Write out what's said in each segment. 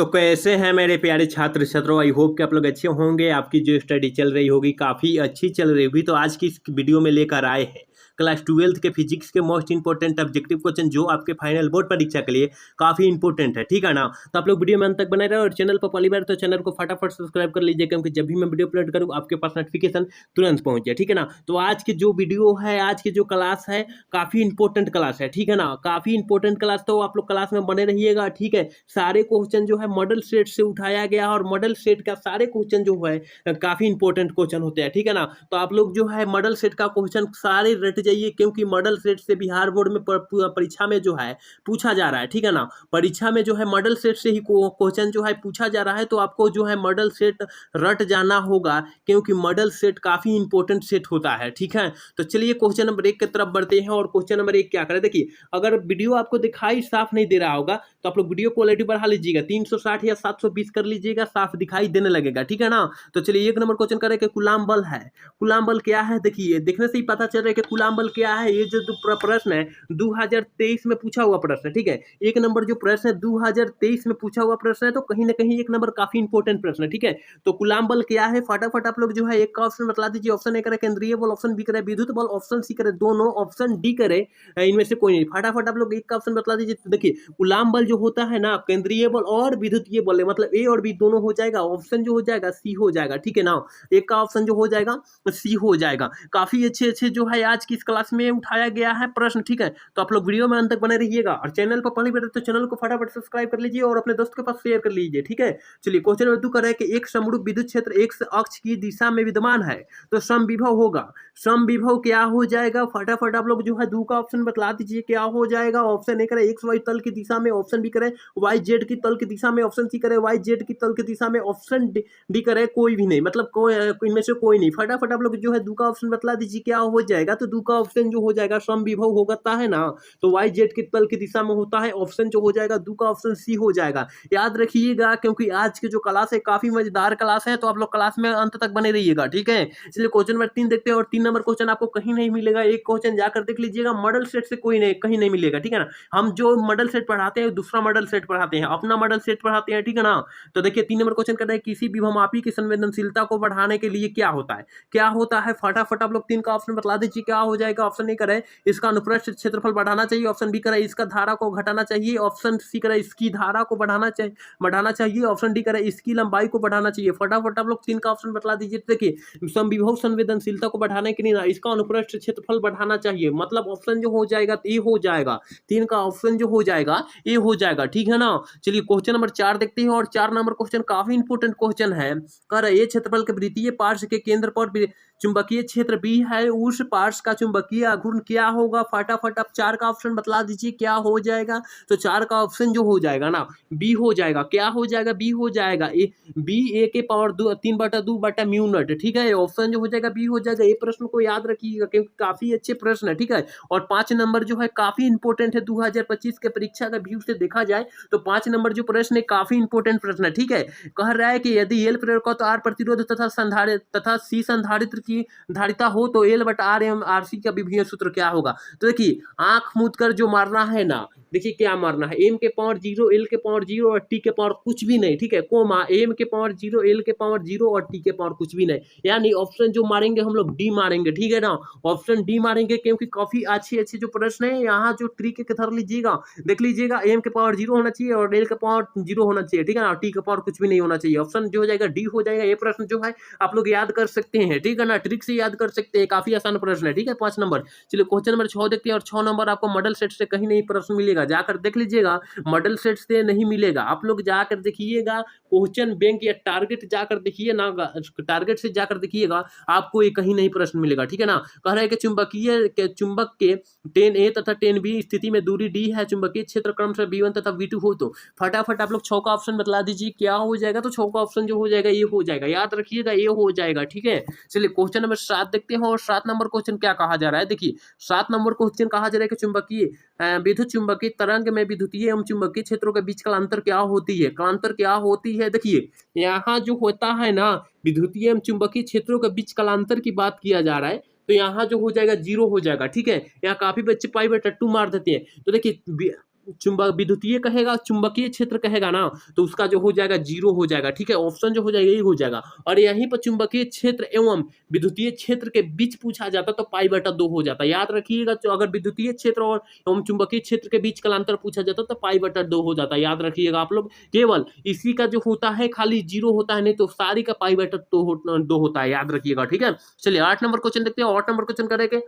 तो कैसे हैं मेरे प्यारे छात्र छात्रों। आई होप कि आप लोग अच्छे होंगे। आपकी जो स्टडी चल रही होगी काफ़ी अच्छी चल रही होगी। तो आज की इस वीडियो में लेकर आए हैं क्लास 12th के फिजिक्स के मोस्ट इंपॉर्टेंट ऑब्जेक्टिव क्वेश्चन जो आपके फाइनल बोर्ड परीक्षा के लिए काफ़ी इंपॉर्टेंट है, ठीक है ना। तो आप लोग वीडियो में अंत तक बने रहे और चैनल पर पहली बार तो चैनल को फटाफट सब्सक्राइब कर लीजिए, क्योंकि जब भी मैं वीडियो अपलोड करूँ आपके पास नोटिफिकेशन तुरंत पहुंच जाए, ठीक है ना। तो आज की जो वीडियो है, आज की जो क्लास है काफ़ी इंपॉर्टेंट क्लास है, ठीक है ना। काफ़ी इंपॉर्टेंट क्लास, तो आप लोग क्लास में बने रहिएगा, ठीक है। सारे क्वेश्चन जो है मॉडल सेट से उठाया गया और मॉडल सेट का सारे क्वेश्चन जो है काफ़ी इंपॉर्टेंट क्वेश्चन होते हैं, ठीक है ना। तो आप लोग जो है मॉडल सेट का क्वेश्चन सारे रट जाइए, क्योंकि मॉडल सेट से बिहार बोर्ड में परीक्षा में जो है पूछा जा रहा है, ठीक है ना। परीक्षा में जो है मॉडल सेट से ही क्वेश्चन जो है पूछा जा रहा है, तो आपको जो है मॉडल सेट रट जाना होगा, क्योंकि मॉडल सेट काफ़ी इंपॉर्टेंट सेट होता है, ठीक है। तो चलिए क्वेश्चन नंबर 1 की तरफ बढ़ते हैं। और क्वेश्चन नंबर 1 क्या करें, देखिए अगर वीडियो आपको दिखाई साफ नहीं दे रहा होगा तो आप लोग वीडियो क्वालिटी बढ़ा लीजिएगा, 360 या 720 कर लीजिएगा, साफ दिखाई देने लगेगा, ठीक है ना। तो चलिए 1 नंबर क्वेश्चन करें कि कूलाम बल है। कूलाम बल क्या है, देखिए देखने से ही पता चल रहा है कि कूलाम बल क्या है। ये जो प्रश्न है 2023 में पूछा हुआ प्रश्न है, ठीक है। 1 नंबर जो प्रश्न है 2023 में पूछा हुआ प्रश्न है, तो कहीं ना कहीं 1 नंबर काफी इंपॉर्टेंट प्रश्न है, ठीक है। तो कूलाम बल क्या है, फटाफट आप लोग जो है एक का ऑप्शन बतला दीजिए। ऑप्शन ए करे केंद्रीय बल, ऑप्शन बी करे विद्युत बल, ऑप्शन सी करे दोनों, ऑप्शन डी करे इनमें से कोई नहीं। फटाफट आप लोग एक का ऑप्शन बतला दीजिए। तो देखिए कूलाम बल जो होता है ना, केंद्रीय बल और विद्युतीय बल है, मतलब ए और बी दोनों हो जाएगा। ऑप्शन जो हो जाएगा सी हो जाएगा, ठीक है ना। एक का ऑप्शन जो हो जाएगा सी हो जाएगा। काफी अच्छे अच्छे जो है आज की इस क्लास में उठाया गया है प्रश्न, ठीक है। तो आप लोग वीडियो में अंत तक बने रहिएगा और चैनल पर पहली बार तो चैनल को फटाफट सब्सक्राइब कर लीजिए और अपने दोस्त के पास शेयर कर लीजिए, ठीक है। चलिए क्वेश्चन नंबर 2 कर रहे हैं कि एक समरूप विद्युत क्षेत्र एक अक्ष की दिशा में विद्यमान है तो समविभव होगा। समविभव क्या हो जाएगा, फटाफट आप लोग जो है 2 का ऑप्शन बतला दीजिए क्या हो जाएगा। ऑप्शन ए करे एक्स वाई तल की दिशा में, ऑप्शन बी करे वाई जेड की तल की दिशा में, ऑप्शन सी करे वाई जेड की तल की दिशा में, ऑप्शन डी करे कोई भी नहीं, मतलब कोई इनमें से कोई नहीं। फटाफट आप लोग जो है 2 का ऑप्शन बतला दीजिए क्या हो जाएगा। तो 2 का ऑप्शन जो हो जाएगा समविभव होता है ना, तो वाई जेड की तल की दिशा में होता है। ऑप्शन जो हो जाएगा 2 का ऑप्शन सी हो जाएगा। याद रखिएगा, क्योंकि आज की जो क्लास है काफी मजेदार क्लास है, तो आप लोग क्लास में अंत तक बने रहिएगा, ठीक है। इसलिए क्वेश्चन नंबर 3 देखते हैं। और 3 नंबर क्वेश्चन आपको कहीं नहीं मिलेगा, एक क्वेश्चन जाकर देख लीजिएगा, मॉडल सेट से कोई नहीं कहीं नहीं मिलेगा, ठीक है ना। हम जो मॉडल सेट पढ़ाते हैं दूसरा मॉडल सेट पढ़ाते हैं, अपना मॉडल सेट पढ़ाते हैं, ठीक है ना। तो देखिए 3 नंबर क्वेश्चन कहता है किसी विभवमापी की संवेदनशीलता को बढ़ाने के लिए क्या होता है, क्या होता है। फटाफट आप लोग 3 का ऑप्शन बतला दीजिए क्या हो जाएगा। ऑप्शन ए करे इसका अनुप्रस्थ क्षेत्रफल बढ़ाना चाहिए, ऑप्शन बी करे इसका धारा को घटाना चाहिए, ऑप्शन सी करे इसकी धारा को बढ़ाना चाहिए, ऑप्शन डी करे इसकी लंबाई को बढ़ाना चाहिए। फटाफट आप लोग 3 का ऑप्शन बतला दीजिए। देखिए समविभव संवेदनशीलता को बढ़ाने के लिए ना इसका अनुप्रस्थ क्षेत्रफल बढ़ाना चाहिए, मतलब ऑप्शन जो हो जाएगा ए हो जाएगा। 3 का ऑप्शन जो हो जाएगा ए हो जाएगा, ठीक है ना। चलिए क्वेश्चन नंबर 4 देखते हैं। और 4 नंबर क्वेश्चन काफी इंपोर्टेंट क्वेश्चन है। कह रहे क्षेत्रफल के वृत्तीय पार्श्व के केंद्र पर चुंबकीय क्षेत्र बी है, उस पार्श्व का चुंबकीय आघूर्ण क्या होगा। फटाफट आप 4 का ऑप्शन बतला दीजिए क्या हो जाएगा। तो 4 का ऑप्शन जो हो जाएगा ना बी हो जाएगा। क्या हो जाएगा, बी हो जाएगा। बी ए के पावर 3/2/μ0, ठीक है। ऑप्शन जो हो जाएगा बी हो जाएगा। ये प्रश्न को याद रखिएगा, क्योंकि काफी अच्छे प्रश्न है, ठीक है। और 5 नंबर जो है काफी इंपोर्टेंट है, 2025 के परीक्षा का व्यू से देखा जाए तो 5 नंबर जो प्रश्न है काफी इंपोर्टेंट प्रश्न है, ठीक है। कह रहा है कि यदि एल प्रेरक तो आर प्रतिरोध तथा सी संधारित्र की धारिता हो तो एल बटा आर एम आर सी का विभेदन सूत्र क्या होगा। तो देखिए आंख मूंद कर जो मारना है ना, देखिए क्या मारना है, एम के पावर 0, एल के पावर 0 और टी के पावर कुछ भी नहीं, ठीक है। कोमा एम के पावर 0, एल के पावर 0 और टी के पावर कुछ भी नहीं, यानी ऑप्शन जो मारेंगे हम लोग डी मारेंगे, ठीक है ना। ऑप्शन डी मारेंगे, क्योंकि काफी अच्छे अच्छे जो प्रश्न है यहाँ जो ट्रिक के धर लीजिएगा, देख लीजिएगा। एम के पावर 0 होना चाहिए और एल के पावर 0 होना चाहिए, ठीक है ना। टी के पावर कुछ भी नहीं होना चाहिए। ऑप्शन जो हो जाएगा डी हो जाएगा। ये प्रश्न जो है आप लोग याद कर सकते हैं, ठीक है ना, ट्रिक से याद कर सकते हैं, काफी आसान प्रश्न है, ठीक है। 5 नंबर चलिए क्वेश्चन नंबर 6 देखते हैं। और 6 नंबर आपको मॉडल सेट से कहीं नहीं प्रश्न मिलेगा, जाकर देख लीजिएगा, मॉडल सेट से नहीं मिलेगा। आप लोग जाकर देखिएगा क्वेश्चन बैंक या टारगेट जाकर देखिए ना, टारगेट से जाकर देखिएगा, आपको ये कहीं नहीं प्रश्न मिलेगा, ठीक है ना। कह रहे हैं कि चुंबक के 10A तथा 10B स्थिति में दूरी डी है, चुंबकीय क्षेत्र क्रमशः V1 तथा V2 हो तो फटाफट आप लोग 6 का ऑप्शन बतला दीजिए क्या हो जाएगा। तो 6 का ऑप्शन जो हो जाएगा ये हो जाएगा, याद रखिएगा ये हो जाएगा, ठीक है। चलिए क्वेश्चन नंबर 7 देखते हैं। और 7 नंबर क्वेश्चन क्या कहा जा रहा है, देखिए 7 नंबर क्वेश्चन कहा जा रहा है कि चुंबकीय विद्युत चुंबकीय तरंग में विद्युतीय एवं चुंबकीय क्षेत्रों के बीच कालांतर क्या होती है। कालांतर क्या होती है, देखिए यहाँ जो होता है ना विद्युतीय एवं चुंबकीय क्षेत्रों के बीच कालांतर की बात किया जा रहा है, तो यहाँ जो हो जाएगा 0 हो जाएगा, ठीक है। यहाँ काफी बच्चे पाई बटा 2 मार देते हैं। तो देखिए चुंबक विद्युतीय कहेगा, चुंबकीय क्षेत्र कहेगा ना, तो उसका जो हो जाएगा 0 हो जाएगा, ठीक है। ऑप्शन जो हो जाएगा यही हो जाएगा। और यहीं पर चुंबकीय क्षेत्र एवं विद्युतीय क्षेत्र के बीच पूछा जाता तो π/2 हो जाता। याद रखिएगा, तो अगर विद्युतीय क्षेत्र और एवं चुंबकीय क्षेत्र के बीच कालांतर पूछा जाता तो π/2 हो जाता। याद रखिएगा आप लोग, केवल इसी का जो होता है खाली 0 होता है, नहीं तो सारी का π/2 होता है। याद रखिएगा, ठीक है। चलिए 8 नंबर क्वेश्चन देखते हैं। 8 नंबर क्वेश्चन करेंगे,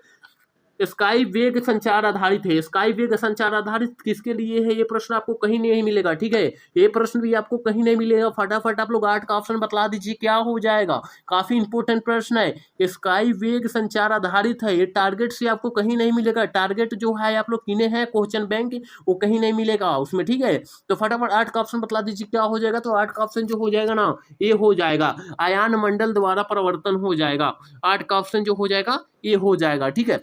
स्काई वेग संचार आधारित है। स्काई वेग संचार आधारित किसके लिए है? ये प्रश्न आपको कहीं नहीं मिलेगा, ठीक है। ये प्रश्न भी आपको कहीं नहीं मिलेगा। फटाफट आप लोग 8 का ऑप्शन बतला दीजिए क्या हो जाएगा। काफी इंपोर्टेंट प्रश्न है। स्काई वेग संचार आधारित है, ये टारगेट से आपको कहीं नहीं मिलेगा। टारगेट जो है आप लोग किने हैं क्वेश्चन बैंक, वो कहीं नहीं मिलेगा उसमें, ठीक है। तो फटाफट 8 का ऑप्शन बतला दीजिए क्या हो जाएगा। तो 8 का ऑप्शन जो हो जाएगा ना, ये हो जाएगा आयान मंडल द्वारा परिवर्तन हो जाएगा। 8 का ऑप्शन जो हो जाएगा ये हो जाएगा, ठीक है।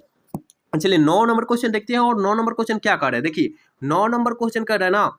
चलिए 9 नंबर क्वेश्चन देखते हैं। और 9 नंबर क्वेश्चन क्या कर रहे हैं, देखिए 9 नंबर क्वेश्चन कर रहे हैं ना,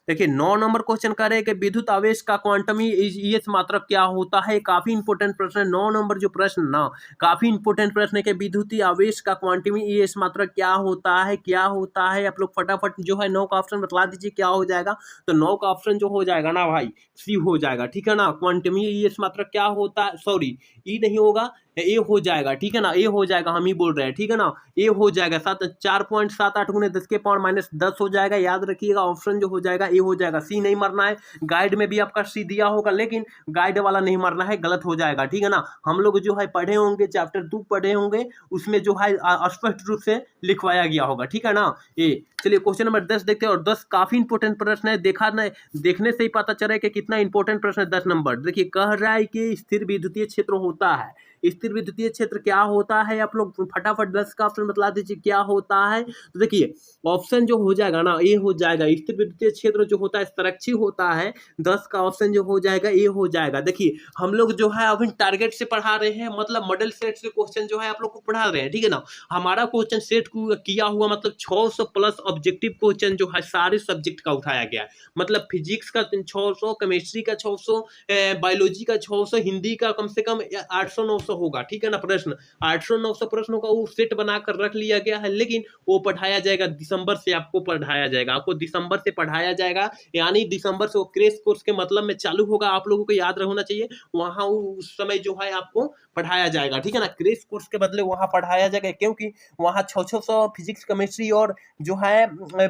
देखिए 9 नंबर क्वेश्चन कर रहे हैं कि विद्युत आवेश का क्वांटम ईएस मात्रक क्या होता है। काफी इंपोर्टेंट प्रश्न है 9 नंबर जो प्रश्न ना, काफी इंपोर्टेंट प्रश्न है कि विद्युतीय आवेश का क्वांटम ईएस मात्रक क्या होता है, क्या होता है। आप लोग फटाफट जो है 9 का ऑप्शन बतला दीजिए क्या हो जाएगा। तो 9 का ऑप्शन जो हो जाएगा ना भाई, सी हो जाएगा, ठीक है ना। क्वांटम ईएस मात्रक क्या होता है, सॉरी ई नहीं होगा, ए हो जाएगा, ठीक है ना। ए हो जाएगा, हम ही बोल रहे हैं, ठीक है ना। ए हो जाएगा 4.78 गुने 10 के पावर -10 हो जाएगा। याद रखिएगा ऑप्शन जो हो जाएगा ए हो जाएगा। सी नहीं मरना है, गाइड में भी आपका सी दिया होगा, लेकिन गाइड वाला नहीं मरना है, गलत हो जाएगा, ठीक है ना। हम लोग जो है पढ़े होंगे, चैप्टर 2 पढ़े होंगे, उसमें जो है स्पष्ट रूप से लिखवाया गया होगा, ठीक है ना। ए चलिए क्वेश्चन नंबर 10 देखते हैं। और 10 काफी इंपोर्टेंट प्रश्न है, देखा नहीं, देखने से ही पता चल रहा है कि कितना इंपोर्टेंट प्रश्न है। 10 नंबर देखिए, कह रहा है कि स्थिर विद्युतीय क्षेत्र होता है। स्थिर विद्युतीय क्षेत्र क्या होता है, आप लोग फटाफट 10 का ऑप्शन बतला दीजिए क्या होता है। तो देखिए ऑप्शन जो हो जाएगा ना, ये हो जाएगा स्थिर विद्युतीय क्षेत्र जो होता है संरक्षी होता है। 10 का ऑप्शन जो हो जाएगा ये हो जाएगा। देखिए हम लोग जो है अभी टारगेट से पढ़ा रहे हैं, मतलब मॉडल सेट से क्वेश्चन जो है आप लोग को पढ़ा रहे हैं, ठीक है ना। हमारा क्वेश्चन सेट किया हुआ मतलब 600 प्लस ऑब्जेक्टिव क्वेश्चन जो है सारे सब्जेक्ट का उठाया गया है। मतलब फिजिक्स का 600, केमिस्ट्री का 600, बायोलॉजी का 600, हिंदी का कम से कम 800-900 होगा, ठीक है ना। प्रश्न 800-900 प्रश्नों का वो सेट बनाकर रख लिया गया है, लेकिन वो पढ़ाया जाएगा दिसंबर से, आपको पढ़ाया जाएगा, आपको दिसंबर से पढ़ाया जाएगा। यानी दिसंबर से वो क्रैश कोर्स के मतलब में चालू होगा। आप लोगों को याद रहना चाहिए, वहाँ उस समय जो है आपको पढ़ाया जाएगा, ठीक है ना। क्रैश कोर्स के बदले वहाँ पढ़ाया जाएगा, क्योंकि वहाँ 600 फिजिक्स, केमिस्ट्री और जो है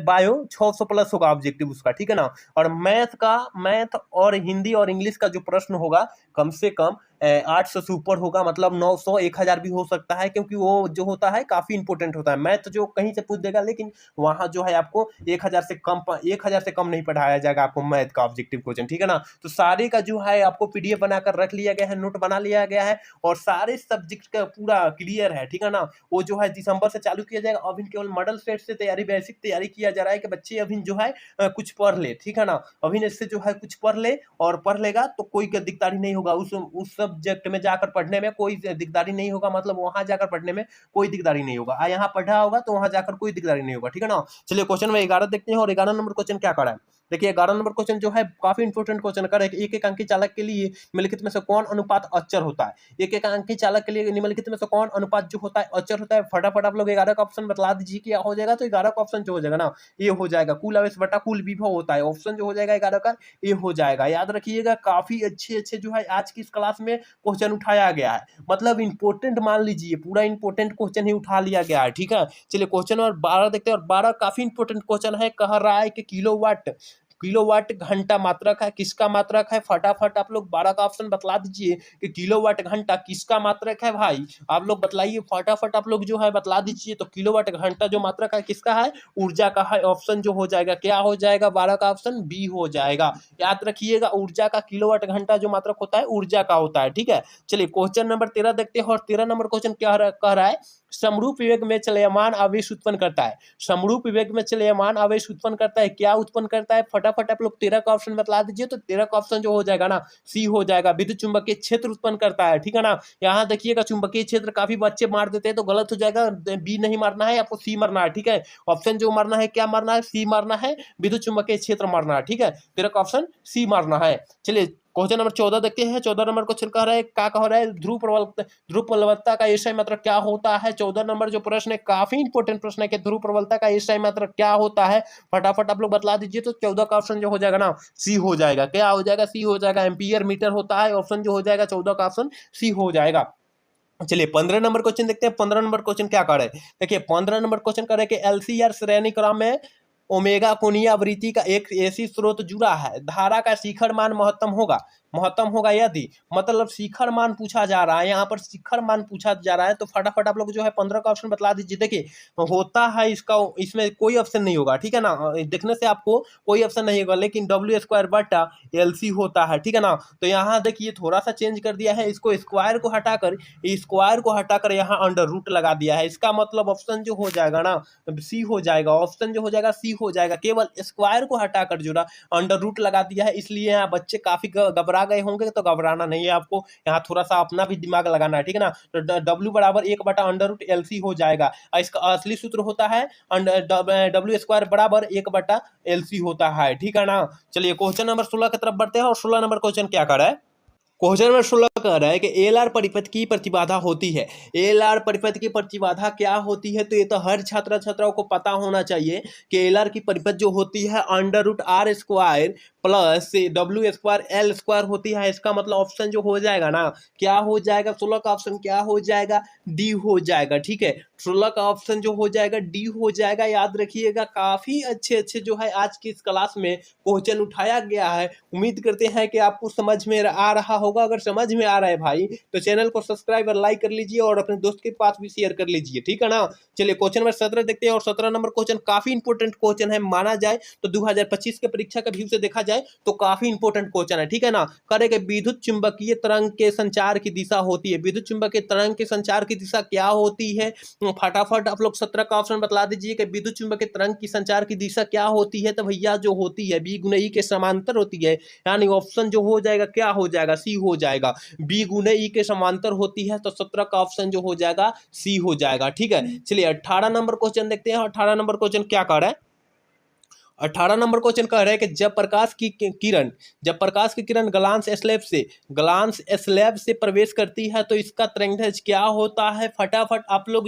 बायो 600 प्लस होगा ऑब्जेक्टिव उसका, ठीक है ना। और मैथ और हिंदी और इंग्लिश का जो प्रश्न होगा कम से कम 800 से ऊपर होगा, मतलब 900, 1000 भी हो सकता है, क्योंकि वो जो होता है काफी इंपोर्टेंट होता है। मैथ जो कहीं से पूछ देगा, लेकिन वहां जो है आपको 1000 से कम नहीं पढ़ाया जाएगा आपको मैथ का ऑब्जेक्टिव क्वेश्चन, ठीक है ना। तो सारे का जो है आपको पीडीएफ बनाकर रख लिया गया है, नोट बना लिया गया है, और सारे सब्जेक्ट का पूरा क्लियर है, ठीक है ना। वो जो है दिसंबर से चालू किया जाएगा। अभी केवल मॉडल सेट से तैयारी, बेसिक तैयारी किया जा रहा है कि बच्चे अभी जो है कुछ पढ़ ले, ठीक है ना। अभी इससे जो है कुछ पढ़ ले, और पढ़ लेगा तो कोई दिक्कत नहीं होगा। उस सब्जेक्ट में जाकर पढ़ने में कोई दिक्कत नहीं होगा, मतलब वहां जाकर पढ़ने में कोई दिक्कत नहीं होगा। यहाँ पढ़ा होगा तो वहां जाकर कोई दिक्कत नहीं होगा, ठीक है ना। चलिए क्वेश्चन में 11 देखते हैं। और 11 नंबर क्वेश्चन क्या करा है, देखिए 11 नंबर क्वेश्चन जो है काफी इंपोर्टेंट क्वेश्चन कर एक एक अंकी चालक के लिए निम्नलिखित में से कौन अनुपात अचर होता है। एक एक अंकी चालक के लिए निम्नलिखित में से कौन अनुपात जो होता है अचर होता है। फटाफट आप लोग 11 का ऑप्शन बतला दीजिए क्या हो जाएगा। तो 11 का ऑप्शन जो हो जाएगा ना, ये हो जाएगा कुल आवेश बटा कुल विभव होता है। ऑप्शन जो हो जाएगा 11 का ये हो जाएगा। याद रखिएगा, काफी अच्छे जो है आज की इस क्लास में क्वेश्चन उठाया गया है, मतलब इंपोर्टेंट मान लीजिए, पूरा इंपोर्टेंट क्वेश्चन ही उठा लिया गया है, ठीक है। चलिए क्वेश्चन नंबर 12 देखते हैं। और 12 काफी इंपोर्टेंट क्वेश्चन है। कह रहा है कि किलोवाट घंटा मात्रक है, किसका मात्रक है। फटाफट आप लोग 12 का ऑप्शन बतला दीजिए कि किलोवाट घंटा किसका मात्रक है। भाई आप लोग बतलाइए, फटाफट आप लोग जो है बतला दीजिए। तो किलोवाट घंटा जो मात्रक है किसका है, ऊर्जा का है। ऑप्शन जो हो जाएगा क्या हो जाएगा, 12 का ऑप्शन बी हो जाएगा। याद रखिएगा, ऊर्जा का किलोवाट घंटा जो मात्रक होता है ऊर्जा का होता है, ठीक है। चलिए क्वेश्चन नंबर 13 देखते हैं। और 13 नंबर क्वेश्चन क्या कह रहा है, समरूप वेग में चलयमान आवेश उत्पन्न करता है। समरूप वेग में चलयमान आवेश उत्पन्न करता है, क्या उत्पन्न करता है। फटाफट आप लोग 13 का ऑप्शन बतला दीजिए। तो 13 का ऑप्शन जो हो जाएगा ना, सी हो जाएगा, विद्युत चुंबकीय क्षेत्र उत्पन्न करता है, ठीक है ना। यहाँ देखिएगा चुंबकीय क्षेत्र काफी बच्चे मार देते हैं, तो गलत हो जाएगा। बी नहीं मारना है, आपको सी मारना है, ठीक है। ऑप्शन जो मारना है क्या मारना है, सी मारना है, विद्युत चुंबकीय क्षेत्र मारना है, ठीक है। 13 का ऑप्शन सी मारना है। चलिए क्वेश्चन नंबर 14 देखते हैं। 14 नंबर क्वेश्चन कह रहा है, क्या कह रहा है, ध्रुव प्रबलता का एसआई मात्रक क्या होता है। 14 नंबर जो प्रश्न है काफी इंपॉर्टेंट प्रश्न है कि ध्रुव प्रबलता का एसआई मात्रक क्या होता है, फटाफट आप लोग बतला दीजिए। तो 14 का ऑप्शन जो हो जाएगा ना सी हो जाएगा। क्या हो जाएगा? सी हो जाएगा। एम्पियर मीटर होता है। ऑप्शन जो हो जाएगा 14 का ऑप्शन सी हो जाएगा। चलिए 15 नंबर क्वेश्चन देखते हैं। 15 नंबर क्वेश्चन क्या कर रहे हैं, देखिए 15 नंबर क्वेश्चन कर रहे हैं कि एलसीआर श्रेणी क्रम में ओमेगा कोणीय आवृत्ति का एक एसी स्रोत जुड़ा है, धारा का शिखर मान महत्तम होगा यदि, मतलब शिखर मान पूछा जा रहा है, यहाँ पर शिखर मान पूछा जा रहा है। तो फटाफट आप लोग जो है 15 का ऑप्शन बतला दीजिए। देखिए होता है इसका, इसमें कोई ऑप्शन नहीं होगा, ठीक है ना, देखने से आपको कोई ऑप्शन नहीं होगा, लेकिन डब्ल्यू स्क्वायर बटा एलसी होता है, ठीक है ना। तो यहाँ देखिए थोड़ा सा चेंज कर दिया है, इसको स्क्वायर को हटाकर यहाँ अंडर रूट लगा दिया है। इसका मतलब ऑप्शन जो हो जाएगा ना सी हो जाएगा। ऑप्शन जो हो जाएगा सी हो जाएगा। केवल स्क्वायर को हटाकर जो ना अंडर रूट लगा दिया है, इसलिए यहाँ बच्चे काफी घबरा गए होंगे। तो घबराना नहीं है आपको, यहाँ थोड़ा सा अपना भी दिमाग लगाना है, ठीक है ना। तो डब्ल्यू बराबर 1/√LC हो जाएगा। इसका असली सूत्र होता है डब्ल्यू स्क्वायर बराबर 1/LC होता है, ठीक है ना। चलिए क्वेश्चन नंबर 16 की तरफ बढ़ते हैं। और 16 नंबर क्वेश्चन क्या कर रहा है, क्वेश्चन नंबर 16 कह रहा है कि एलआर परिपथ की प्रतिबाधा होती है। एलआर परिपथ की प्रतिबाधा क्या होती है, तो ये तो हर छात्र छात्राओं को पता होना चाहिए कि एलआर की परिपथ जो होती है √R² प्लस WL² होती है। इसका मतलब ऑप्शन जो हो जाएगा ना क्या हो जाएगा, 16 का ऑप्शन क्या हो जाएगा, डी हो जाएगा, ठीक है। 16 का ऑप्शन जो हो जाएगा डी हो जाएगा। याद रखिएगा काफी अच्छे जो है आज की इस क्लास में क्वेश्चन उठाया गया है। उम्मीद करते हैं कि आपको समझ में आ रहा होगा। अगर समझ में आ रहा है भाई तो चैनल को सब्सक्राइब और लाइक कर लीजिए और अपने दोस्त के पास भी शेयर कर लीजिए, ठीक है ना। चलिए क्वेश्चन नंबर 17 देखते हैं। और 17 नंबर क्वेश्चन काफी इंपोर्टेंट क्वेश्चन है, माना जाए तो 2025 के परीक्षा के व्यू से देखा जाए तो काफी इंपोर्टेंट क्वेश्चन है, ठीक है ना। करेंगे विद्युत चुंबकीय तरंग के संचार की दिशा होती है। विद्युत चुंबकीय तरंग के संचार की दिशा क्या होती है, फटाफट आप लोग 17 का ऑप्शन बतला दीजिए कि विद्युत चुंबकीय तरंग की संचार की दिशा क्या होती है। तो भैया जो होती है बी गुने ई के समांतर होती है, यानी ऑप्शन जो हो जाएगा क्या हो जाएगा, सी हो जाएगा। बी गुने ई के समांतर होती है, तो 17 का ऑप्शन जो हो जाएगा सी हो जाएगा, ठीक है। चलिए 18 नंबर क्वेश्चन देखते हैं। 18 नंबर क्वेश्चन क्या कर रहा है, 18 नंबर क्वेश्चन कह रहा है कि जब प्रकाश की किरण ग्लांस स्लैब से प्रवेश करती है तो इसका तरंगदैर्घ्य क्या होता है। फटाफट आप लोग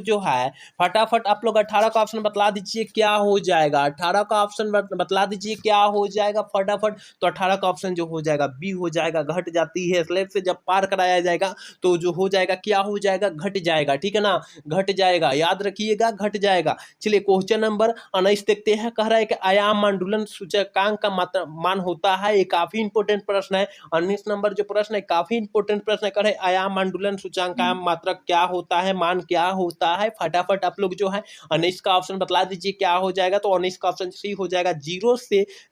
18 का ऑप्शन बतला दीजिए क्या हो जाएगा। 18 का ऑप्शन बतला दीजिए क्या हो जाएगा फटाफट। तो 18 का ऑप्शन जो हो जाएगा बी हो जाएगा। घट जाती है स्लैब से, जब पार कराया जाएगा तो जो हो जाएगा क्या हो जाएगा, घट जाएगा, ठीक है ना, घट जाएगा। याद रखिएगा घट जाएगा। चलिए क्वेश्चन नंबर 19 देखते हैं। कह रहा है कि आयाम मंडूलन सूचकांक का मान होता है। ये काफी इंपोर्टेंट प्रश्न है। 19 नंबर जो प्रश्न है काफी इंपोर्टेंट प्रश्न है। कह रहे आयाम मंडूलन सूचकांक का मात्रक क्या होता है, मान क्या होता है। फटाफट आप लोग जो है 19 का ऑप्शन बतला दीजिए क्या हो जाएगा। तो 19 का ऑप्शन सी हो जाएगा।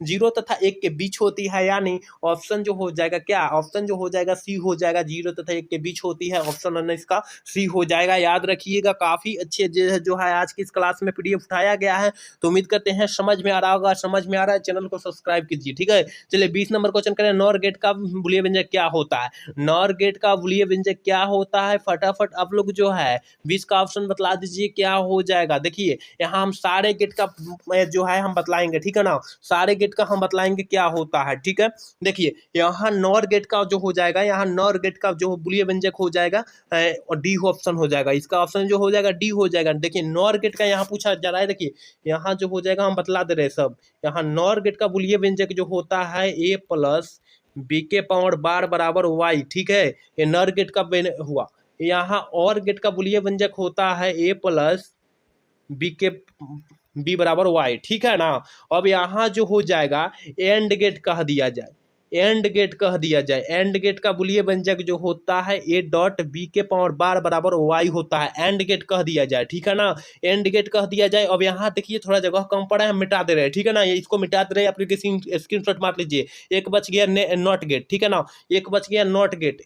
0 तथा 1 के बीच होती है, यानी ऑप्शन जो हो जाएगा क्या, ऑप्शन जो हो जाएगा सी हो जाएगा। 0 तथा 1 के बीच होती है, ऑप्शन 19 का सी हो जाएगा। याद रखिएगा काफी अच्छे जो है आज की इस क्लास में पीडीएफ उठाया गया है। तो उम्मीद करते हैं समझ में आ रहा होगा। समझ में आ रहा है चैनल को सब्सक्राइब कीजिए, ठीक है। चलिए 20 नंबर क्वेश्चन करें। नॉर गेट का बुलियन व्यंजक क्या होता है। नॉर गेट का बुलियन व्यंजक क्या होता है, फटाफट आप लोग जो है 20 का ऑप्शन बतला दीजिए क्या हो जाएगा। देखिए यहाँ हम सारे गेट का जो है हम बतलाएंगे, ठीक है ना, सारे गेट का हम बतलाएंगे क्या होता है, ठीक है। देखिए यहाँ नॉर गेट का जो हो जाएगा, यहाँ नॉर गेट का जो बुलियन व्यंजक हो जाएगा और डी ऑप्शन हो जाएगा। इसका ऑप्शन जो हो जाएगा डी हो जाएगा। देखिए नॉर गेट का यहाँ पूछा जा रहा है। देखिए यहाँ जो हो जाएगा हम बतला दे रहे हैं सब। यहाँ नॉर गेट का बुलियन व्यंजक जो होता है a प्लस बी के पावर बार बराबर y, ठीक है। ये नॉर गेट का हुआ। यहाँ और गेट का बुलियन व्यंजक होता है a प्लस बी बराबर y, ठीक है ना। अब यहाँ जो हो जाएगा एंड गेट कह दिया जाए, एंड गेट कह दिया जाए। एंड गेट का बुलियन व्यंजक जो होता है a.b के पावर बार बराबर y होता है। एंड गेट कह दिया जाए, ठीक है ना, एंड गेट कह दिया जाए। अब यहाँ देखिए थोड़ा जगह कम पड़ा है, हम मिटा दे रहे हैं, ठीक है ना। ये इसको मिटा दे रहे हैं, एप्लीकेशन स्क्रीनशॉट मार लीजिए। एक बच गया नॉट गेट, ठीक है ना, एक बच गया नॉट गेट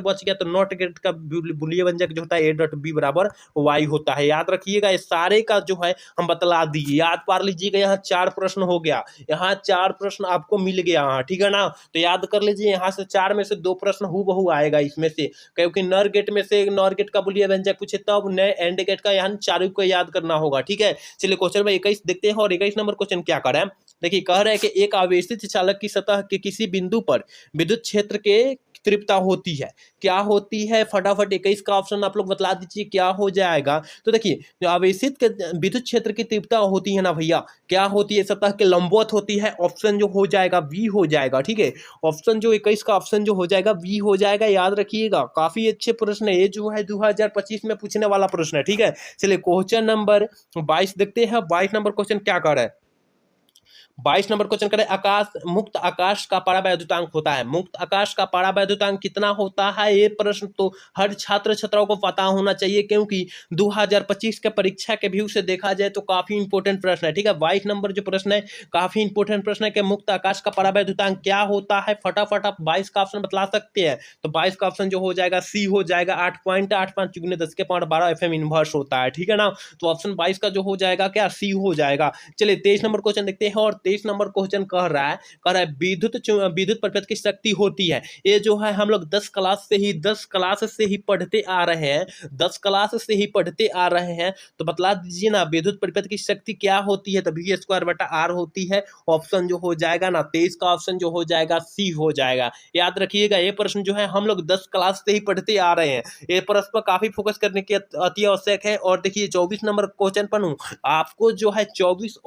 बच गया। तो नॉट गेट का बुलियन व्यंजक जो होता है a.b बराबर y होता है। याद रखिएगा, इस सारे का जो है हम बतला दिए। याद पार लीजिएगा। यहाँ 4 प्रश्न हो गया, यहाँ 4 प्रश्न आपको मिल गया, ठीक है ना। तो याद कर लीजिए यहाँ से 4 में से 2 प्रश्न हूबहू आएगा इसमें से, क्योंकि नॉर गेट में से नॉर गेट का बुलियन व्यंजक पूछे तब नए एंड गेट का यहाँ 4 को याद करना होगा, ठीक है। चलिए क्वेश्चन नंबर 21 देखते हैं। और 21 नंबर क्वेश्चन क्या कर रहा है, देखिए कह रहे हैं कि एक आवेशित चालक की सतह के किसी बिंदु पर विद्युत क्षेत्र के तीव्रता होती है, क्या होती है? फटाफट 21 का ऑप्शन आप लोग बतला दीजिए क्या हो जाएगा। तो देखिए जो आवेशित के विद्युत क्षेत्र की तीव्रता होती है ना भैया, क्या होती है? सतह के लंबवत होती है। ऑप्शन जो हो जाएगा बी हो जाएगा, ठीक है। ऑप्शन जो 21 का ऑप्शन जो हो जाएगा बी हो जाएगा, याद रखिएगा। काफी अच्छे प्रश्न है ये, जो है 2025 में पूछने वाला प्रश्न है, ठीक है। चलिए क्वेश्चन नंबर 22 देखते हैं। 22 नंबर क्वेश्चन क्या कर रहा है? 22 नंबर क्वेश्चन करें, आकाश मुक्त आकाश का परावैद्युतांक होता है। मुक्त आकाश का परावैद्युतांक कितना होता है? ये प्रश्न तो हर छात्र छात्राओं को पता होना चाहिए, क्योंकि 2025 के परीक्षा के व्यू से देखा जाए तो काफी इंपॉर्टेंट प्रश्न है, ठीक है। 22 नंबर जो प्रश्न है काफी इंपॉर्टेंट प्रश्न है कि मुक्त आकाश का परावैद्युतांक क्या होता है। फटाफट आप 22 का ऑप्शन बतला सकते हैं। तो 22 का ऑप्शन जो हो जाएगा सी हो जाएगा। 8.85 × 10⁻12 FM इनवर्स होता है, ठीक है ना। तो ऑप्शन 22 का जो हो जाएगा क्या, सी हो जाएगा। चलिए 23 नंबर क्वेश्चन देखते हैं। और 23 नंबर क्वेश्चन कह रहा है विद्युत परिपथ की शक्ति होती है। ये जो है हम लोग 10 क्लास से ही पढ़ते आ रहे हैं, 10 क्लास से ही पढ़ते आ रहे हैं। तो बतला दीजिए ना विद्युत परिपथ की शक्ति क्या होती है? तो V²/R होती है। ऑप्शन जो हो जाएगा ना 23 का ऑप्शन जो हो जाएगा सी हो जाएगा। याद रखिएगा ये प्रश्न जो है हम लोग 10 क्लास से ही पढ़ते आ रहे हैं। ये प्रश्न पर काफी फोकस करने की अति आवश्यक है। और देखिए 24 नंबर क्वेश्चन पर हूं, आपको जो है 24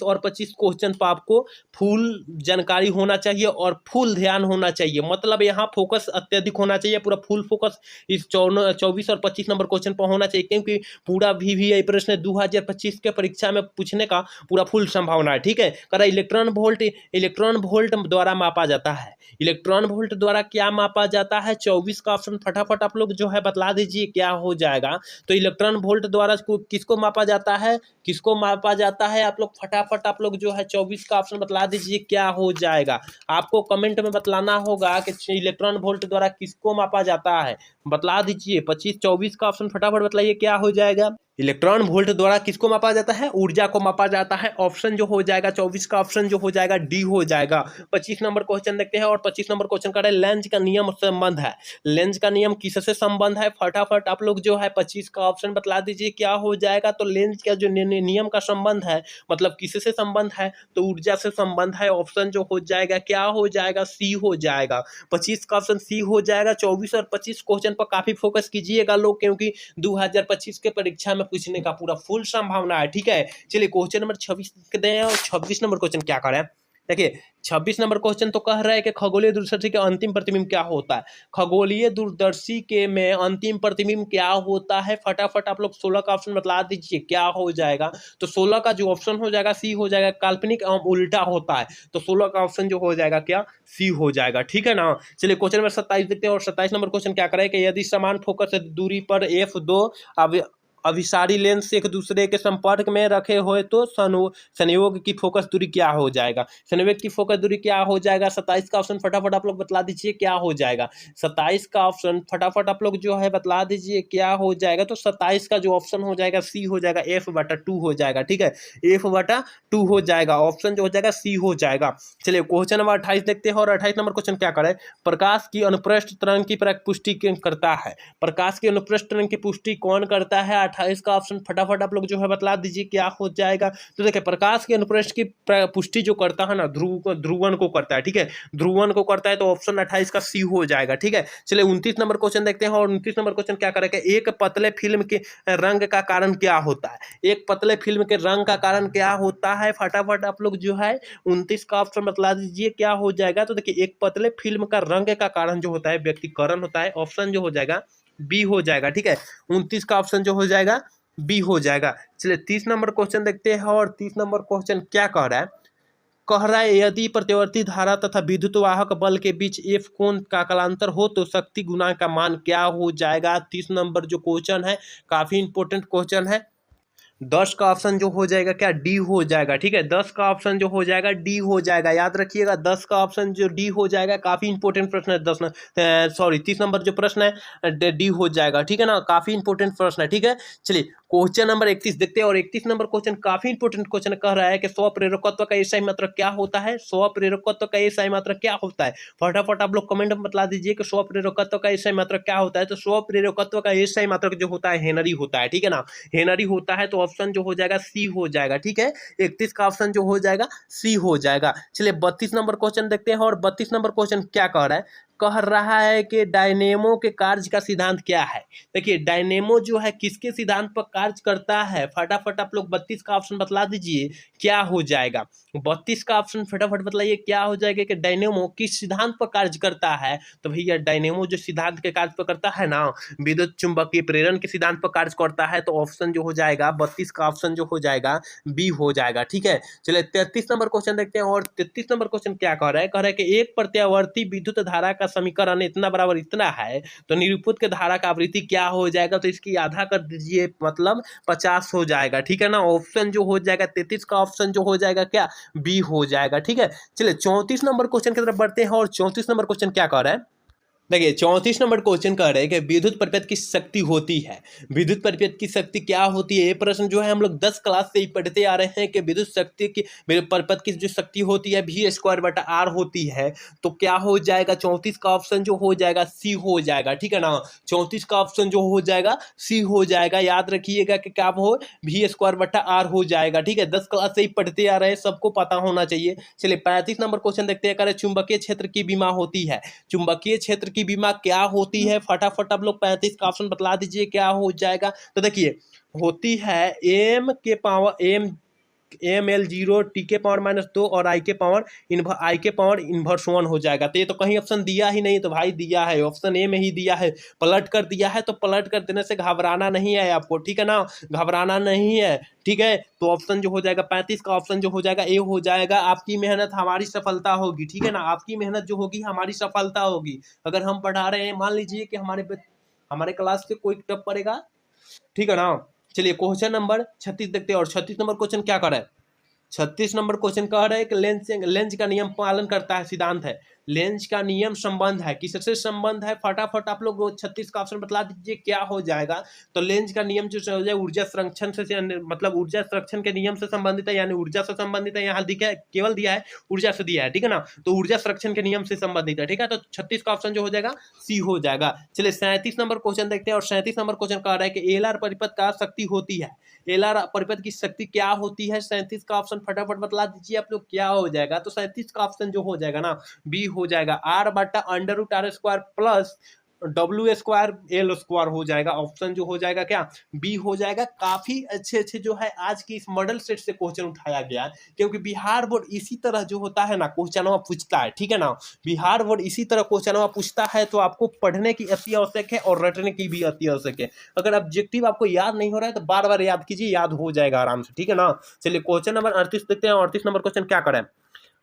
और 25 क्वेश्चन पर आपको फुल जानकारी होना चाहिए और फुल ध्यान होना चाहिए। मतलब यहाँ फोकस अत्यधिक होना चाहिए, पूरा फुल फोकस इस 24 और 25 नंबर क्वेश्चन पर होना चाहिए, क्योंकि पूरा VVI प्रश्न 2025 के परीक्षा में पूछने का पूरा फुल संभावना है, ठीक है। करा इलेक्ट्रॉन वोल्ट द्वारा मापा जाता है। इलेक्ट्रॉन वोल्ट द्वारा क्या मापा जाता है? 24 का ऑप्शन फटाफट आप लोग जो है बतला दीजिए क्या हो जाएगा। तो इलेक्ट्रॉन वोल्ट द्वारा किसको मापा जाता है? आप लोग फटाफट आप लोग जो है 24 का ऑप्शन बतला दीजिए क्या हो जाएगा। आपको कमेंट में बतलाना होगा कि इलेक्ट्रॉन वोल्ट द्वारा किसको मापा जाता है, बतला दीजिए। 24 का ऑप्शन फटाफट बतलाइए क्या हो जाएगा। इलेक्ट्रॉन वोल्ट द्वारा किसको मापा जाता है? ऊर्जा को मापा जाता है। ऑप्शन जो हो जाएगा 24 का ऑप्शन जो हो जाएगा डी हो जाएगा। 25 नंबर क्वेश्चन देखते हैं। और 25 नंबर क्वेश्चन का लेंज का नियम संबंध है। लेंज का नियम किससे संबंध है? फटाफट आप लोग जो है 25 का ऑप्शन बतला दीजिए क्या हो जाएगा। तो लेंज का जो नियम का संबंध है, मतलब किससे संबंध है? तो ऊर्जा से संबंध है। ऑप्शन जो हो जाएगा क्या हो जाएगा? सी हो जाएगा। 25 का ऑप्शन सी हो जाएगा। 24 और 25 क्वेश्चन पर काफी फोकस कीजिएगा लोग, क्योंकि 2025 के परीक्षा में पूछने का पूरा फुल संभावना है, ठीक है। चलिए क्वेश्चन नंबर 26 दें। और 26 नंबर क्वेश्चन क्या करें? देखिए 26 नंबर क्वेश्चन तो कह रहा है कि खगोलीय दूरदर्शी के अंतिम प्रतिबिंब क्या होता है। खगोलीय दूरदर्शी के में अंतिम प्रतिबिंब क्या होता है? फटाफट आप लोग 16 का ऑप्शन बतला दीजिए क्या हो जाएगा। तो 16 का जो ऑप्शन हो जाएगा सी हो जाएगा। काल्पनिक एवं उल्टा होता है। तो 16 का ऑप्शन जो हो जाएगा क्या, सी हो जाएगा, ठीक है ना। चलिए क्वेश्चन नंबर 27 देखते हैं। और 27 नंबर क्वेश्चन क्या करें कि यदि समान फोकस दूरी पर F2 अभिसारी लेंस एक दूसरे के संपर्क में रखे हुए तो संयोग की फोकस दूरी क्या हो जाएगा। संयोग की फोकस दूरी क्या हो जाएगा। 27 का ऑप्शन फटाफट आप लोग बतला दीजिए क्या हो जाएगा। 27 का ऑप्शन फटाफट आप लोग जो है बतला दीजिए क्या हो जाएगा। तो 27 का जो ऑप्शन हो जाएगा सी हो जाएगा। F/2 हो जाएगा, ठीक है। F/2 हो जाएगा। ऑप्शन जो हो जाएगा सी हो जाएगा। चलिए क्वेश्चन नंबर 28 देखते हैं। और 28 नंबर क्वेश्चन क्या करें? प्रकाश की अनुप्रस्थ तरंग की पुष्टि करता है। प्रकाश की अनुप्रस्थ तरंग की पुष्टि कौन करता है? 28 का ऑप्शन फटाफट आप लोग जो है बतला दीजिए क्या हो जाएगा। तो देखिए प्रकाश की अनुप्रस्थ की पुष्टि जो करता है ना, ध्रुवन को करता है, ठीक है। ध्रुवन को करता है। तो ऑप्शन 28 का सी हो जाएगा, ठीक है। चलिए 29 नंबर क्वेश्चन देखते हैं। और 29 नंबर क्वेश्चन क्या करेगा? एक पतले फिल्म के रंग का कारण क्या होता है। एक पतले फिल्म के रंग का कारण क्या होता है? फटाफट आप लोग जो है 29 का ऑप्शन बतला दीजिए क्या हो जाएगा। तो देखिए एक पतले फिल्म का रंग का कारण जो होता है व्यक्तिकरण होता है। ऑप्शन जो हो जाएगा बी हो जाएगा, ठीक है। 29 का ऑप्शन जो हो जाएगा बी हो जाएगा। चलिए 30 नंबर क्वेश्चन देखते हैं। और 30 नंबर क्वेश्चन क्या कह रहा है? कह रहा है यदि प्रतिवर्ती धारा तथा विद्युत वाहक बल के बीच F कोण का कालांतर हो तो शक्ति गुणांक का मान क्या हो जाएगा। 30 नंबर जो क्वेश्चन है काफी इंपॉर्टेंट क्वेश्चन है। 10 का ऑप्शन जो हो जाएगा क्या, डी हो जाएगा, ठीक है। 10 का ऑप्शन जो हो जाएगा डी हो जाएगा। याद रखिएगा 10 का ऑप्शन जो डी हो जाएगा। काफी इंपॉर्टेंट प्रश्न है। 30 नंबर जो प्रश्न है डी हो जाएगा, ठीक है ना। काफी इंपॉर्टेंट प्रश्न है, ठीक है। चलिए क्वेश्चन नंबर 31 देखते हैं और 31 नंबर क्वेश्चन काफी इंपोर्टेंट क्वेश्चन कह रहा है कि स्वप्रेरकत्व का एसआई मात्रक क्या होता है। स्वप्रेरकत्व का एसआई मात्रक क्या होता है, फटाफट आप लोग कमेंट में बता दीजिए कि स्वप्रेरकत्व का एसआई मात्रक क्या होता है। तो स्वप्रेरकत्व का एसआई मात्रक जो होता है हेनरी होता है, ठीक है ना, हेनरी होता है। तो ऑप्शन जो हो जाएगा सी हो जाएगा, ठीक है, 31 का ऑप्शन जो हो जाएगा सी हो जाएगा। चलिए 32 नंबर क्वेश्चन देखते हैं और 32 नंबर क्वेश्चन क्या कह रहा है, कह रहा है कि डायनेमो के कार्य का सिद्धांत क्या है। देखिए डायनेमो जो है किसके सिद्धांत पर कार्य करता है, फटाफट आप लोग 32 का ऑप्शन बतला दीजिए क्या हो जाएगा। 32 का ऑप्शन फटाफट बतलाइए क्या हो जाएगा कि डायनेमो किस सिद्धांत पर कार्य करता है। तो भैया डायनेमो जो सिद्धांत के कार्य पर करता है ना, विद्युत चुंबकीय प्रेरण के सिद्धांत पर कार्य करता है। तो ऑप्शन जो हो जाएगा 32 का ऑप्शन जो हो जाएगा बी हो जाएगा, ठीक है। चलिए 33 नंबर क्वेश्चन देखते हैं और 33 नंबर क्वेश्चन क्या कह रहा है, कह रहा है कि एक प्रत्यावर्ती विद्युत धारा का समीकरण इतना बराबर इतना है, तो निरूपित के धारा का आवृत्ति क्या हो जाएगा। तो इसकी आधा कर दीजिए, मतलब 50 हो जाएगा, ठीक है ना। ऑप्शन जो हो जाएगा 33 का ऑप्शन जो हो जाएगा क्या, बी हो जाएगा, ठीक है। चलिए 34 नंबर क्वेश्चन की तरफ बढ़ते हैं और 34 नंबर क्वेश्चन क्या कह रहा है, देखिए 34 नंबर क्वेश्चन कह रहे हैं कि विद्युत परिपथ की शक्ति होती है। विद्युत परिपथ की शक्ति क्या होती है, ये प्रश्न जो है हम लोग 10 क्लास से ही पढ़ते आ रहे हैं कि विद्युत शक्ति की परिपथ की जो शक्ति होती है V²/R होती है। तो क्या हो जाएगा, 34 का ऑप्शन जो हो जाएगा सी हो जाएगा, ठीक है ना। 34 का ऑप्शन जो हो जाएगा सी हो जाएगा, याद रखिएगा कि क्या हो, V²/R हो जाएगा, ठीक है। 10 क्लास से ही पढ़ते आ रहे हैं, सबको पता होना चाहिए। चलिए 35 नंबर क्वेश्चन देखते हैं, चुंबकीय क्षेत्र की बीमा होती है। चुंबकीय क्षेत्र की बीमा क्या होती है, फटाफट आप लोग 35 का ऑप्शन बतला दीजिए क्या हो जाएगा। तो देखिए होती है ML0 T के पावर -2 और I के पावर इनवर्स 1 हो जाएगा। तो ये तो कहीं ऑप्शन दिया ही नहीं, तो भाई दिया है, ऑप्शन ए में ही दिया है, पलट कर दिया है। तो पलट कर देने से घबराना नहीं है आपको, ठीक है ना, घबराना नहीं है, ठीक है। तो ऑप्शन जो हो जाएगा 35 का ऑप्शन जो हो जाएगा ए हो जाएगा। आपकी मेहनत हमारी सफलता होगी, ठीक है ना, आपकी मेहनत जो होगी हमारी सफलता होगी। अगर हम पढ़ा रहे हैं, मान लीजिए कि हमारे क्लास से कोई टप पड़ेगा, ठीक है ना। चलिए क्वेश्चन नंबर 36 देखते हैं और 36 नंबर क्वेश्चन क्या कर रहा है, 36 नंबर क्वेश्चन कह रहा है कि लेंज का नियम पालन करता है, सिद्धांत है। लेंज का नियम संबंध है, किससे संबंध है, फटाफट आप लोग 36 का ऑप्शन बतला दीजिए क्या हो जाएगा। तो लेंज का नियम जो हो जाए ऊर्जा संरक्षण से, मतलब ऊर्जा संरक्षण के नियम से संबंधित है, यानी ऊर्जा से संबंधित है। यहाँ दिखा है, केवल दिया है ऊर्जा से दिया है, ठीक है ना। तो ऊर्जा संरक्षण के नियम से संबंधित है, ठीक है। तो 36 का ऑप्शन जो हो जाएगा सी हो जाएगा। चलिए 37 नंबर क्वेश्चन देखते हैं और 37 नंबर क्वेश्चन कह रहा है कि एलआर परिपथ का शक्ति होती है। एलआर परिपथ की शक्ति क्या होती है, 37 का ऑप्शन फटाफट बतला दीजिए आप लोग क्या हो जाएगा। तो 37 का ऑप्शन जो हो जाएगा ना बी हो जाएगा, R/√R² प्लस W²L² हो जाएगा। ऑप्शन जो हो जाएगा क्या, बी हो जाएगा। काफी अच्छे अच्छे जो है आज की इस मॉडल सेट से क्वेश्चन उठाया गया, क्योंकि बिहार बोर्ड इसी तरह जो होता है ना क्वेश्चन पूछता है, ठीक है ना। बिहार बोर्ड इसी तरह क्वेश्चन पूछता है, तो आपको पढ़ने की अति आवश्यक है और रटने की भी अति आवश्यक है। अगर ऑब्जेक्टिव आपको याद नहीं हो रहा है तो बार बार याद कीजिए, याद हो जाएगा आराम से, ठीक है ना। चलिए क्वेश्चन नंबर 38 देखते हैं। 38 नंबर क्वेश्चन क्या करें,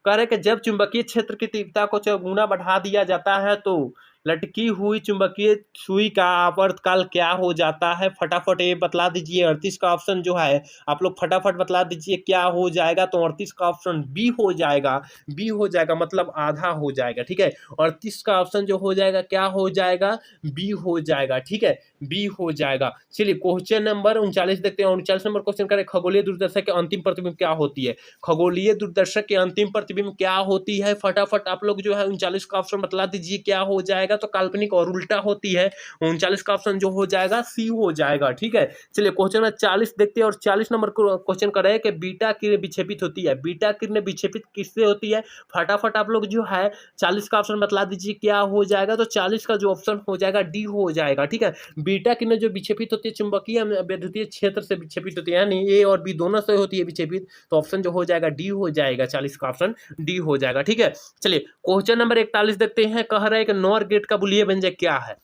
कह रहे कि जब चुंबकीय क्षेत्र की तीव्रता को 4 गुना बढ़ा दिया जाता है तो लटकी हुई चुंबकीय सुई का आवर्तकाल क्या हो जाता है, फटाफट ये बतला दीजिए। 38 का ऑप्शन जो है आप लोग फटाफट बतला दीजिए क्या हो जाएगा। तो 38 का ऑप्शन बी हो जाएगा, बी हो जाएगा, मतलब आधा हो जाएगा, ठीक है। 38 का ऑप्शन जो हो जाएगा क्या हो जाएगा, बी हो जाएगा, ठीक है, बी हो जाएगा। चलिए क्वेश्चन नंबर 39 देखते हैं। 39 नंबर क्वेश्चन करें, खगोलीय दूरदर्शक के अंतिम प्रतिबिंब क्या होती है। खगोलीय दूरदर्शक के अंतिम प्रतिबिंब क्या होती है, फटाफट आप लोग जो है 39 का ऑप्शन बतला दीजिए क्या हो जाएगा। तो काल्पनिक और उल्टा होती है। 39 का ऑप्शन जो हो जाएगा सी हो जाएगा, ठीक है। चलिए क्वेश्चन नंबर 40 देखते हैं और 40 नंबर क्वेश्चन कर रहे हैं कि बीटा किरण विक्षेपित होती है। बीटा किरण विक्षेपित किससे होती है, फटाफट आप लोग जो है 40 का ऑप्शन बतला दीजिए क्या हो जाएगा। तो 40 का जो ऑप्शन हो जाएगा डी हो जाएगा, ठीक है। बीटा किरण जो विक्षेपित होती है चुंबकीय विद्युतीय क्षेत्र से विक्षेपित होती है, यानी ए और बी दोनों से होती है विक्षेपित। तो ऑप्शन जो हो जाएगा डी हो जाएगा, 40 का ऑप्शन डी हो जाएगा, ठीक है। चलिए क्वेश्चन नंबर 41 देखते हैं। कह रहे हैं कि नॉर गेट का बुलियन व्यंजक क्या है।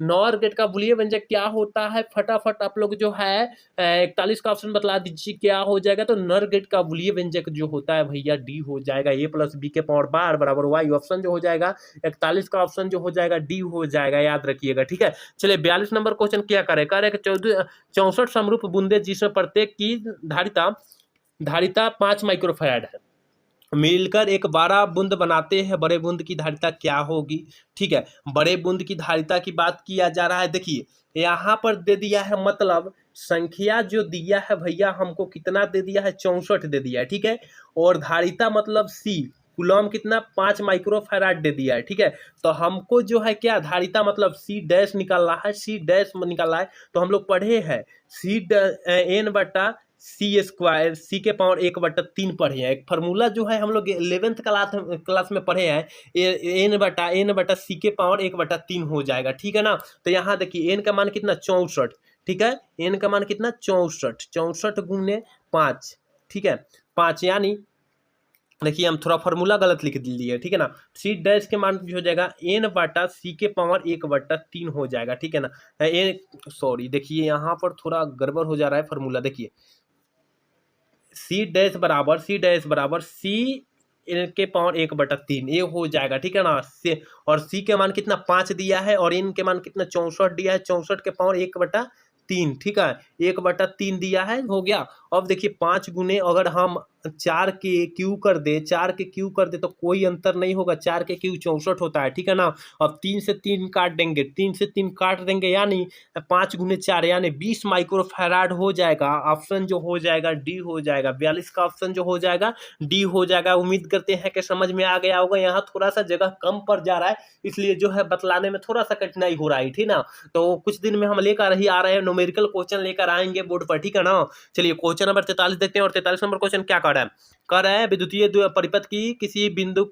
नॉर गेट का बुलियन व्यंजक क्या होता है, फटाफट आप लोग जो है 41 का ऑप्शन बतला दीजिए क्या हो जाएगा। तो नॉर गेट का बुलियन व्यंजक जो होता है भैया डी हो जाएगा, a + b के पावर बार बराबर y। ऑप्शन जो हो जाएगा 41 का ऑप्शन जो हो जाएगा डी हो जाएगा, याद रखिएगा, ठीक है। चलिए 42 नंबर क्वेश्चन क्या करे, कह रहे हैं 64 समरूप बूंदे जिसमें प्रत्येक की धारिता 5 माइक्रोफैराड है। मिलकर एक बड़ा बूंद बनाते हैं, बड़े बूंद की धारिता क्या होगी। ठीक है, बड़े बूंद की धारिता की बात किया जा रहा है। देखिए यहाँ पर दे दिया है, मतलब संख्या जो दिया है भैया हमको कितना दे दिया है, 64 दे दिया है। ठीक है, और धारिता मतलब सी कूलम कितना 5 माइक्रोफैराड दे दिया है। ठीक है, तो हमको जो है क्या धारिता मतलब सी डैश निकालना है, सी डैश निकालना है। तो हम लोग पढ़े हैं सी एन बटा सी स्क्वायर, सी के पावर 1/3 पढ़े हैं। एक फार्मूला जो है हम लोग 11th क्लास में पढ़े हैं, एन बटा सी के पावर 1/3 हो जाएगा। ठीक है ना, तो यहाँ देखिए एन का मान कितना 64। ठीक है, एन का मान कितना 64, 64 गुने 5। ठीक है, 5 यानी देखिए हम थोड़ा फार्मूला गलत लिख दिए। ठीक है ना, सी डैश के मान हो जाएगा एन बटा सी के पावर 1/3 हो जाएगा। ठीक है ना, ए सॉरी देखिए यहाँ पर थोड़ा गड़बड़ हो जा रहा है फार्मूला। देखिए सी डैश बराबर सी एन के पावर 1/3 ये हो जाएगा। ठीक है ना, से और सी के मान कितना 5 दिया है और एन के मान कितना 64 दिया है, 64 के पावर 1/3। ठीक है, 1/3 दिया है, हो गया। अब देखिए 5 गुने अगर हम 4 के क्यू कर दे, 4 के क्यू कर दे तो कोई अंतर नहीं होगा, 4 के क्यू 64 होता है। ठीक है ना, अब 3 से 3 काट देंगे, 3 से 3 काट देंगे यानी 5 गुने 4 यानी 20 माइक्रोफैराड हो जाएगा। ऑप्शन जो हो जाएगा डी हो जाएगा, 42 का ऑप्शन जो हो जाएगा डी हो जाएगा। उम्मीद करते हैं कि समझ में आ गया होगा। यहाँ थोड़ा सा जगह कम पड़ जा रहा है इसलिए जो है बतलाने में थोड़ा सा कठिनाई हो रहा है। ठीक ना, तो कुछ दिन में हम लेकर ही आ रहे हैं, न्यूमेरिकल क्वेश्चन लेकर आएंगे बोर्ड पर। ठीक है ना, चलिए क्वेश्चन नंबर 43 देखते हैं। और 43 नंबर क्वेश्चन क्या कर रहा है विद्युतीय परिपथ की किसी बिंदु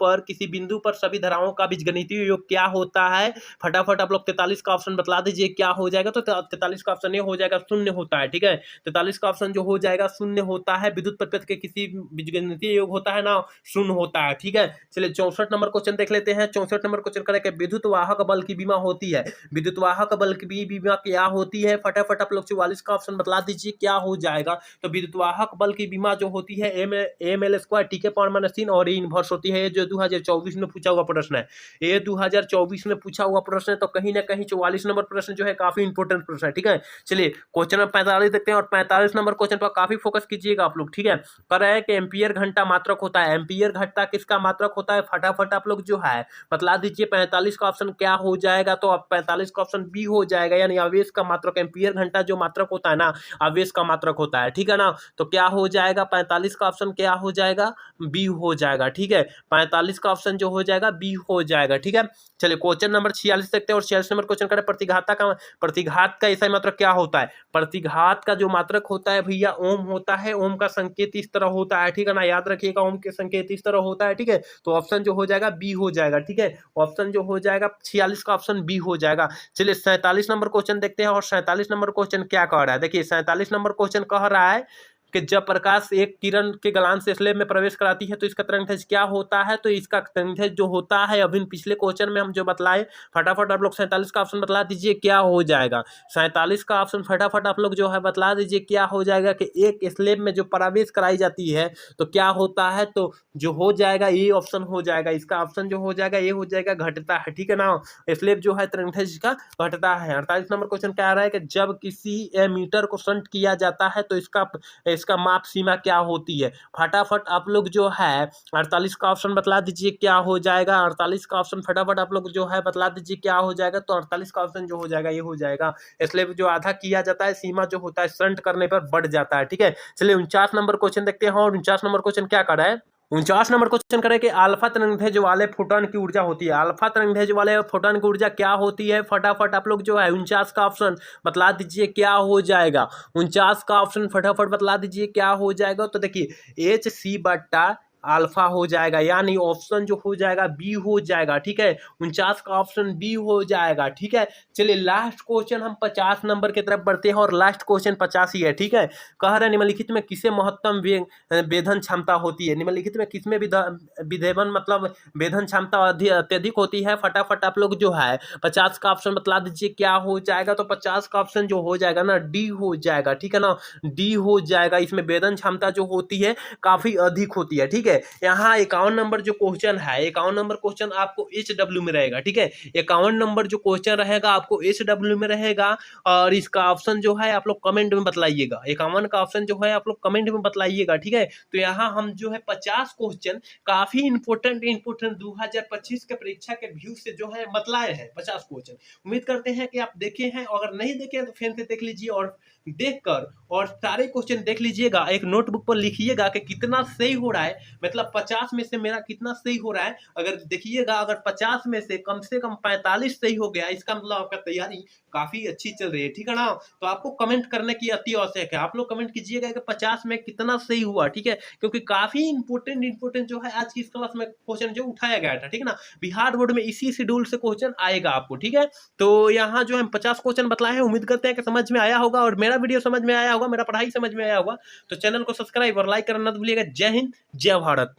पर सभी धाराओं का बीजगणितीय योग क्या होता है। फटाफट आप लोग 43 का ऑप्शन बतला दीजिए क्या हो जाएगा। तो 43 का ऑप्शन ये हो जाएगा शून्य होता है। ठीक है, 43 का ऑप्शन जो हो जाएगा शून्य होता है। विद्युत परिपथ के किसी बीजगणितीय योग होता है ना, शून्य होता है। ठीक है, चलिए 64 नंबर क्वेश्चन देख लेते हैं। 64 नंबर क्वेश्चन करें विद्युत वाहक बल की बीमा होती है। विद्युत वाहक बल की बीमा क्या होती है, फटाफट आप लोग 44 का ऑप्शन बतला दीजिए क्या हो जाएगा। तो विद्युत वाहक बल की बीमा जो होती है एम एल स्क्वायर टी के पावर -3 और ये इन्वर्स होती है। ये जो 2024 में पूछा हुआ प्रश्न है, ये 2024 में पूछा हुआ प्रश्न है, तो कहीं ना कहीं 44 नंबर प्रश्न जो है काफी इंपोर्टेंट प्रश्न है। ठीक है, चलिए क्वेश्चन नंबर 45 देखते हैं। और 45 नंबर क्वेश्चन पर काफी फोकस कीजिएगा आप लोग। ठीक है, कर रहा है कि एम्पियर घंटा मात्रक होता है। एम्पियर घंटा किसका मात्रक होता है, फटाफट आप लोग जो है बतला दीजिए। 45 का ऑप्शन क्या हो जाएगा, तो अब 45 का ऑप्शन बी हो जाएगा, यानी आवेश का मात्रक। एम्पियर घंटा जो मात्रक होता है ना, आवेश का मात्रक होता है। ठीक है ना, तो क्या हो जाएगा 45 का ऑप्शन क्या हो जाएगा, बी हो जाएगा। ठीक है, 45 का ऑप्शन जो हो जाएगा बी हो जाएगा। ठीक है, चलिए क्वेश्चन नंबर 46 देखते हैं। और 46 नंबर क्वेश्चन करें प्रतिघात का ऐसा मात्रक क्या होता है। प्रतिघात का जो मात्रक होता है भैया ओम होता है। ओम का संकेत इस तरह होता है। ठीक है ना, याद रखिएगा ओम के संकेत इस तरह होता है। ठीक है, तो ऑप्शन जो हो जाएगा बी हो जाएगा। ठीक है, ऑप्शन जो हो जाएगा 46 का ऑप्शन बी हो जाएगा। चलिए 47 नंबर क्वेश्चन देखते हैं। और 47 नंबर क्वेश्चन क्या कह रहा है, देखिए 47 नंबर क्वेश्चन कह रहा है कि जब प्रकाश एक किरण के गलान से स्लेब में प्रवेश कराती है तो इसका तरंगदैर्घ्य क्या होता है। तो इसका तरंगदैर्घ्य जो होता है अभी पिछले क्वेश्चन में हम जो बतलाए, फटाफट आप लोग 47 का ऑप्शन बतला दीजिए क्या हो जाएगा। 47 का ऑप्शन फटाफट आप लोग जो है बतला दीजिए क्या हो जाएगा कि एक स्लेब में जो प्रवेश कराई जाती है तो क्या होता है, तो जो हो जाएगा ये ऑप्शन हो जाएगा। इसका ऑप्शन जो हो जाएगा ये हो जाएगा घटता है। ठीक है ना, स्लेब जो है तरंगदैर्घ्य का घटता है। 48 नंबर क्वेश्चन क्या आ रहा है कि जब किसी एमीटर को शंट किया जाता है तो इसका माप सीमा क्या होती है। फटाफट आप लोग जो है 48 का ऑप्शन बतला दीजिए क्या हो जाएगा। 48 का ऑप्शन फटाफट आप लोग जो है बतला दीजिए क्या हो जाएगा। तो 48 का ऑप्शन जो हो जाएगा ये हो जाएगा, इसलिए जो आधा किया जाता है सीमा जो होता है शंट करने पर बढ़ जाता है। ठीक है, चलिए 49 नंबर क्वेश्चन देखते हैं। और 49 नंबर क्वेश्चन क्या कर रहा है, 49 नंबर क्वेश्चन करें कि अल्फा तरंगदैर्घ्य वाले फोटोन की ऊर्जा होती है। अल्फा तरंगदैर्घ्य वाले फोटोन की ऊर्जा क्या होती है, फटाफट आप लोग जो है 49 का ऑप्शन बतला दीजिए क्या हो जाएगा। 49 का ऑप्शन फटाफट बतला दीजिए क्या हो जाएगा। तो देखिए HC/, अल्फा हो जाएगा, यानी ऑप्शन जो हो जाएगा बी हो जाएगा। ठीक है, 49 का ऑप्शन बी हो जाएगा। ठीक है, चलिए लास्ट क्वेश्चन हम 50 नंबर की तरफ बढ़ते हैं। और लास्ट क्वेश्चन 50 ही है। ठीक है, कह रहे निम्नलिखित में किसे महत्तम वेधन क्षमता होती है। निम्नलिखित में किसमें विधेवन मतलब वेधन क्षमता अत्यधिक होती है। फटाफट आप लोग जो है 50 का ऑप्शन बतला दीजिए क्या हो जाएगा। तो 50 का ऑप्शन जो हो जाएगा ना डी हो जाएगा। ठीक है ना, डी हो जाएगा। इसमें वेधन क्षमता जो होती है काफी अधिक होती है। ठीक है, है। यहाँ 51 नंबर जो क्वेश्चन है, 51 नंबर क्वेश्चन आपको HW में रहेगा, ठीक है। 51 नंबर जो क्वेश्चन रहेगा आपको HW में रहेगा और इसका ऑप्शन जो है आप लोग कमेंट में बतलाइएगा। 51 का ऑप्शन जो है आप लोग कमेंट में बतलाइएगा, ठीक है। तो यहाँ हम जो है 50 क्वेश्चन काफी इंपोर्टेंट 2025 के परीक्षा के व्यू से जो है बतलाए हैं 50 क्वेश्चन। उम्मीद करते हैं कि आप देखे हैं, अगर नहीं देखे तो फिर से देख लीजिए और देखकर और सारे क्वेश्चन देख लीजिएगा। एक नोटबुक पर लिखिएगा कि कितना सही हो रहा है, मतलब 50 में से मेरा कितना सही हो रहा है। अगर देखिएगा अगर 50 में से कम 45 सही हो गया, इसका मतलब आपका तैयारी काफी अच्छी चल रही है, ठीक है ना। तो आपको कमेंट करने की अति आवश्यक है, आप लोग कमेंट कीजिएगा कि 50 में कितना सही हुआ, ठीक है। क्योंकि काफी इंपोर्टेंट जो है आज की इस क्लास में क्वेश्चन जो उठाया गया था, ठीक है ना। बिहार बोर्ड में इसी शेड्यूल से क्वेश्चन आएगा आपको, ठीक है। तो यहाँ जो हम 50 क्वेश्चन बतलाए हैं, उम्मीद करते हैं कि समझ में आया होगा और मेरा वीडियो समझ में आया होगा, मेरा पढ़ाई समझ में आया होगा। तो चैनल को सब्सक्राइब और लाइक करना मत भूलिएगा। जय हिंद, जय भारत।